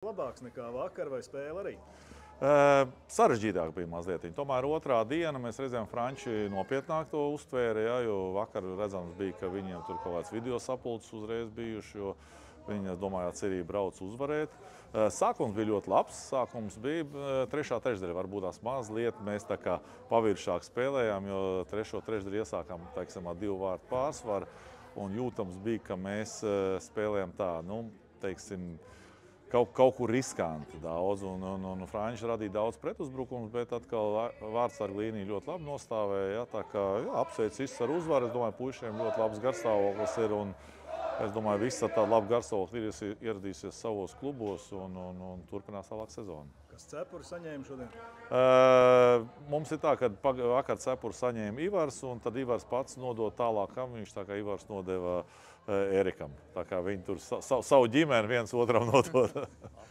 Labāks nekā vakar vai spēle arī? Sarežģītāk bija mazliet. Tomēr otrā diena mēs redzējām, Franči nopietnāk to uztvēra, ja, jo vakar redzams bija, ka viņiem tur kaut kāds video sapulces uzreiz bijuši, jo viņi, es domāju, cerīja brauc uzvarēt. Sākums bija ļoti labs. Sākums bija trešā trešdaļa, varbūt tās mazliet mēs tā kā paviršāk spēlējām, jo trešo trešdaļu iesākām, teiksim, ar 2 vārtu pārsvaru, un jūtams bija, ka mēs spēlējam tā, nu, teiksim, kaut kur riskanti daudz, un Franči radīja daudz pretuzbrukums, bet atkal vārtsargu līnija ļoti labi nostāvēja. Ja, tā kā apsveic visus ar uzvaru. Es domāju, puišiem ļoti labs garstāvoklis ir, un es domāju, visi ar tādu labu garstāvokli ieradīsies savos klubos un turpinās tālāk sezonu. Kas cepuri saņēma šodien? Mums ir tā, ka vakar cepuri saņēma Ivars, un tad Ivars pats nodod tālāk, kam viņš tā kā Ivars nodeva Erikam. Tā kā viņi tur savu ģimeni viens otram nodod.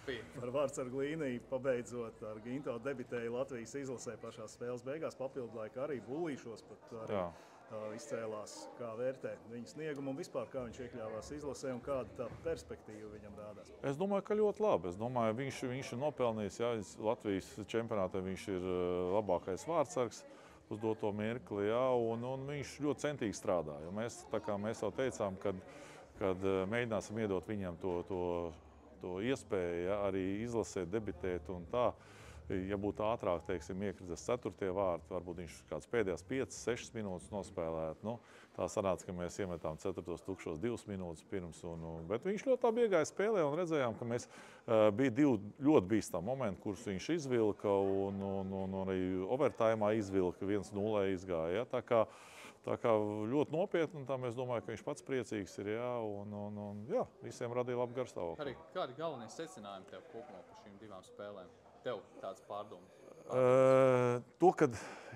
Par vārtsargu līniju pabeidzot ar Ginto debitēju Latvijas izlasē pašā spēles beigās. Papildu laikā arī Bulīšos pat arī izcēlās. Kā vērtē viņa sniegumu un vispār kā viņš iekļāvās izlasē un kāda tā perspektīva viņam rādās? Es domāju, ka ļoti labi. Es domāju, viņš ir nopelnījis, ja, Latvijas čempionātā viņš ir labākais vārtsargs uz doto mirkli, ja, un viņš ļoti centīgi strādā. Jo mēs jau teicām, kad mēģināsim iedot viņam to iespēju, ja, arī izlasēt, debitēt un tā. Ja būtu ātrāk, teiksim, iekritas 4. vārti, varbūt viņš kāds pēdējās 5-6 minūtes nospēlētu. Nu, tā sanāca, ka mēs iemetām 4. tukšos 2 minūtes pirms. Bet viņš ļoti labi iegāja spēlē un redzējām, ka mēs bija 2 ļoti bīstami momenti, kurus viņš izvilka un arī overtājumā izvilka, 1-0 izgāja. Ja? Tā kā ļoti nopietni, un tā mēs domājam, ka viņš pats priecīgs ir, jā, un jā, visiem radīja labu garstāvokli. Arī kādi galvenie secinājumi tev kopumā par šīm 2 spēlēm? Tev tāds pārdomas? To, kad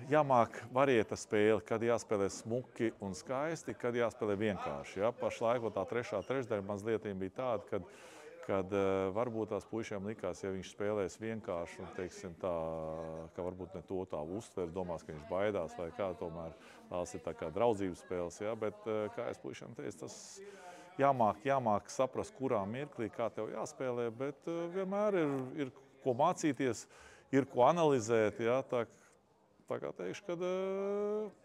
jāmāk varieta spēle, kad jāspēlē smuki un skaisti, kad jāspēlē vienkārši. Ja? Pašlaik tā trešā trešdaļa mazliet bija tāda, kad varbūt tās puišiem likās, ja viņš spēlēs vienkārši, un, teiksim, tā, ka varbūt ne to tā uztver, domās, ka viņš baidās vai kā, tomēr tās ir tā kā draudzības spēles. Ja? Bet, kā es puišiem teicu, tas jāmāk saprast, kurā mirklī, kā tev jāspēlē, bet vienmēr ir ko mācīties, ir ko analizēt. Ja? Tā kā teikšu, ka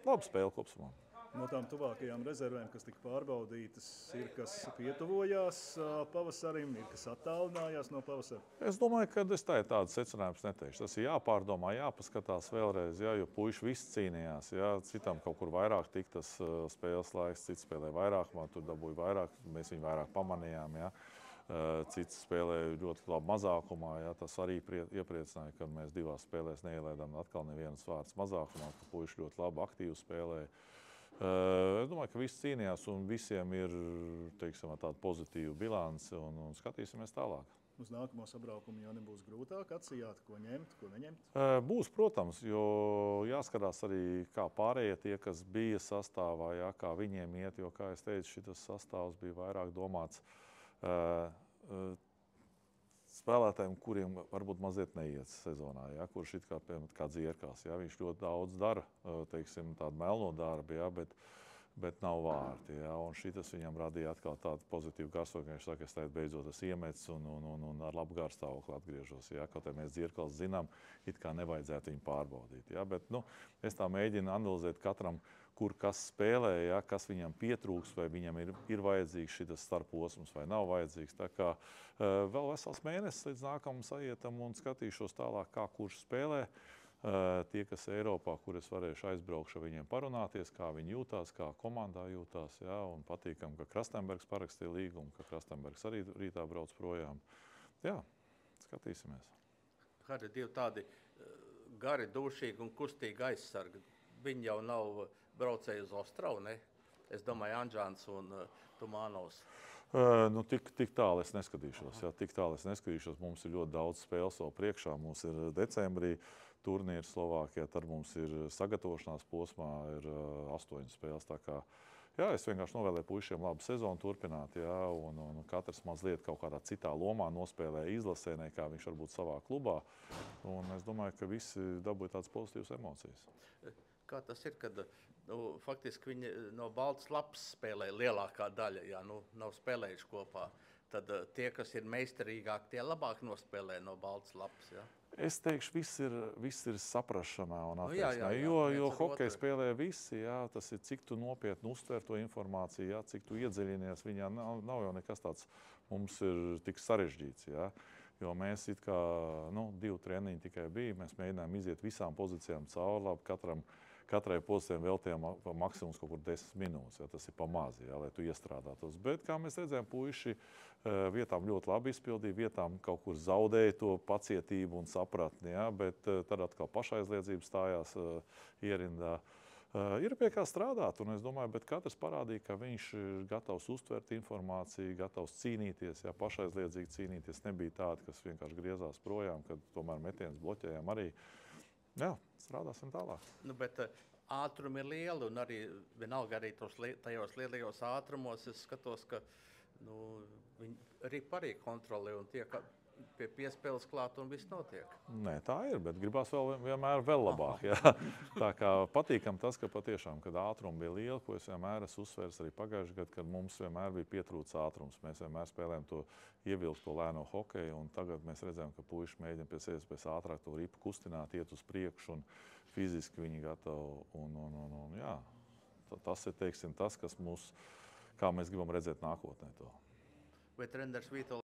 laba spēle kopumā. No tām tuvākajām rezervēm, kas tika pārbaudītas, ir kas pietuvojās pavasarim, ir kas attālinājās no pavasara? Es domāju, ka es tādu secinājumus neteikšu. Tas ir jāpārdomā, jāpaskatās vēlreiz, ja, jo puiši visi cīnījās. Ja. Citam kaut kur vairāk tika tas spēles laiks, cits spēlēja vairāk, man tur dabūja vairāk, mēs viņu vairāk pamanījām. Ja. Cits spēlēja ļoti labi mazākumā. Ja, tas arī iepriecināja, ka mēs 2 spēlēs neielaidām atkal nevienas vārds mazākumā, ka puiši ļoti labi aktīvi spēlēja. Es domāju, ka visi cīnījās un visiem ir, teiksim, tāda pozitīva bilance un skatīsimies tālāk. Uz nākamo sabraukumu jau nebūs grūtāk atsijāt, ko ņemt, ko neņemt? Būs, protams, jo jāskatās arī, kā pārējie tie, kas bija sastāvā, ja, kā viņiem iet, jo, kā es teicu, šitas sastāvs bija vairāk domāts spēlētājiem, kuriem varbūt mazliet neiet sezonā, ja, kurš it kā dzierkās. Ja, viņš ļoti daudz dara, teiksim, tādu melno darbu, ja, bet nav vārti. Ja, un šitas viņam radīja atkal tādu pozitīvu garstāvokli, ka viņš saka, es tagad beidzot esmu iemetis un ar labu garstāvokli atgriežos. Ja, kaut kā mēs dzierkals zinām, it kā nevajadzētu viņu pārbaudīt. Ja, bet, nu, es tā mēģinu analizēt katram, kur kas spēlē, ja, kas viņam pietrūks, vai viņam ir vajadzīgs šitas starposms vai nav vajadzīgs. Tā kā vēl vesels mēnesis līdz nākamam sajietam un skatīšos tālāk, kā kurš spēlē. Tie, kas Eiropā, kur es varēšu aizbraukšu ar viņiem parunāties, kā viņi jūtās, kā komandā jūtās. Ja, un patīkam, ka Krastenbergs parakstīja līgumu, ka Krastenbergs arī rītā brauc projām. Jā, skatīsimies. Kādi 2 tādi gari, dušīgi un kustīgi aizsargi. Viņi jau nav braucēji uz Ostravu, ne? Es domāju, Anžāns un Tumānovs. Nu, tik tālu es neskatīšos. Jā, tik tālu es neskatīšos. Mums ir ļoti daudz spēles vēl priekšā. Mums ir decembrī turnīrs Slovākijā, tad mums ir sagatavošanās posmā, ir 8 spēles. Tā kā, jā, es vienkārši novēlēju puišiem labu sezonu turpināt, jā, un katrs mazliet kaut kādā citā lomā nospēlē izlasē, nekā viņš varbūt savā klubā. Un es domāju, ka visi dabūja tādas pozitīvas emocijas. Kā tas ir, kad faktiski viņi no baltas lapas spēlē lielākā daļa, ja nav spēlējuši kopā. tad tie, kas ir meistarīgāki, tie labāk nospēlē no baltas lapas. Ja? Es teikšu, viss ir saprašanā un Nu, jā, attieksmē. Jo hokeju spēlē visi, jā, tas ir cik tu nopietni uztver to informāciju, jā, cik tu iedziļinies viņā. Nav jau nekas tāds mums ir tik sarežģīts. Jā. Jo mēs it kā 2 treniņi tikai bija, mēs mēģinājām iziet visām pozīcijām cauri, labi, katrai pozīcijai veltījām maksimums kaut kur 10 minūtes. Jā, tas ir pa maz, jā, lai tu iestrādātos. Bet, kā mēs redzējām, puiši vietām ļoti labi izpildīja, vietām kaut kur zaudēja to pacietību un sapratni, jā, bet tad atkal pašaizliedzība stājās ierindā. Ir pie kā strādāt, un es domāju, bet katrs parādīja, ka viņš ir gatavs uztvert informāciju, gatavs cīnīties, jā, pašaizliedzīgi cīnīties. Nebija tādi, kas vienkārši griezās projām, kad tomēr metienus bloķējām arī. Jā, strādāsim tālāk. Nu, bet ātrumi ir lieli, un arī vienalga arī tajos lielajos ātrumos es skatos, ka viņi arī kontrolē un tiek pie piespēles klāt un viss notiek. Nē, tā ir, bet gribās vienmēr vēl labāk. Jā. Tā kā patīkam tas, ka patiešām, kad ātrumi bija lieli, ko es vienmēr esmu uzsvērs arī pagājušajā gadā, kad mums vienmēr bija pietrūcis ātrums. Mēs vienmēr spēlējam to ievilkt to lēno hokeju, un tagad mēs redzam, ka puiši mēģina pēc iespējas ātrāk to ripu kustināt, iet uz priekšu, un fiziski viņi gatavi. Jā, tas ir, teiksim, tas, kas mūs, kā mēs gribam redzēt nākotnē to. Vai treneris Vītols